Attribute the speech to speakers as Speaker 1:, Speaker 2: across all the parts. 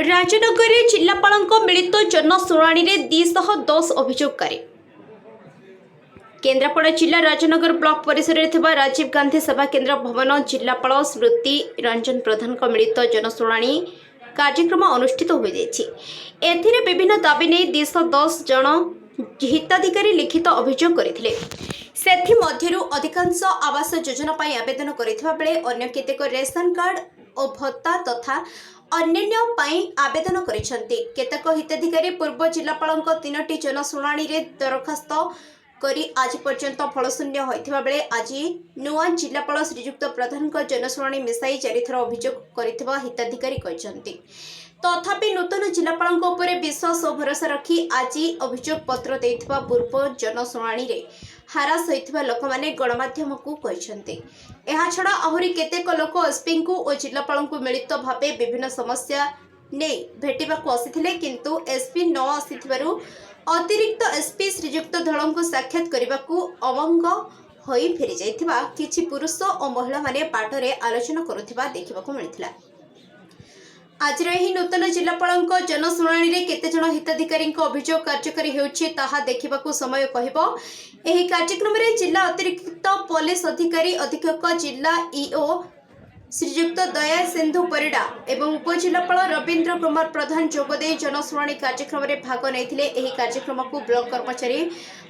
Speaker 1: राजनगर जिलापाल मिलित जनशुणाणी 210 अभियोगकारी। केन्द्रापड़ा जिला राजनगर ब्लॉक परिसर में राजीव गांधी सभा केन्द्र भवन जिलापाल स्मृति रंजन प्रधान मिलित जनशुणाणी कार्यक्रम अनुष्ठित हो जाए। विभिन्न दाबी नहीं 210 जन हिताधिकारी लिखित अभियोग करथिले। अधिकांश आवास योजना पर आवेदन करथिबा बेले अन्य केतेक रेशन कार्ड और भत्ता तथा अन्य आवेदन करिसेंती। केतेक हिताधिकारी पूर्व जिलापाल 3टी जनशुणाणी दरखास्त करी आज पर्यंत फलशून्य होइथिबा बेले आज नुआ जिलापाल श्रीजुक्त प्रधान जनशुणाणी मिसाई 4 थर अभियोग करथिबा हिताधिकारी कहिसेंती। तथापि नूतन जिलापाल विश्वास और भरोसा रखी आज अभियोग पत्र देथिबा पूर्व जनशुणाणी रे हारास होइथिबा लोक माने गणमाध्यम को कहिसेंती। एहा छडा आहुरी केतेक लोक एसपी को और जिलापाल को मिलित भावे विभिन्न समस्या नै भेटिबाकू आसिथिले, किंतु एसपी न आसिथिबारु अतिरिक्त एसपी श्रीजुक्त धड़ को साक्षात करने अवंग होई फेरी जाइथिबा किछि पुरुष और महिला माने बाटरे आलोचना करुथिबा देखिबाकू मिलिथिला। आज नूतन जिलापाल जनशुणाणी केते जन हिताधिकारी अभियोग कार्यकारी होउछि ताहा देखिबाकू समय कहिबो। एही कार्यक्रम में जिला अतिरिक्त पुलिस अधिकारी अधीक्षक जिला ईओ श्रीजुक्त दया सिंधु परिडा एवं उपजिलापाल रवींद्र कुमार प्रधान जोगदे जनशुणाणी कार्यक्रम में भाग नहीं। एही कार्यक्रम को ब्लॉक कर्मचारी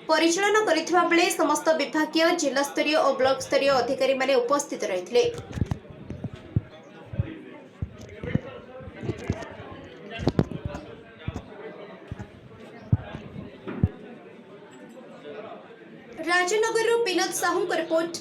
Speaker 1: परिचालन करथिबा बेले समस्त विभागीय जिला स्तरीय और ब्लॉक स्तरीय अधिकारी माने उपस्थित रहिथिले। राजनगर विनोद साहू रिपोर्ट।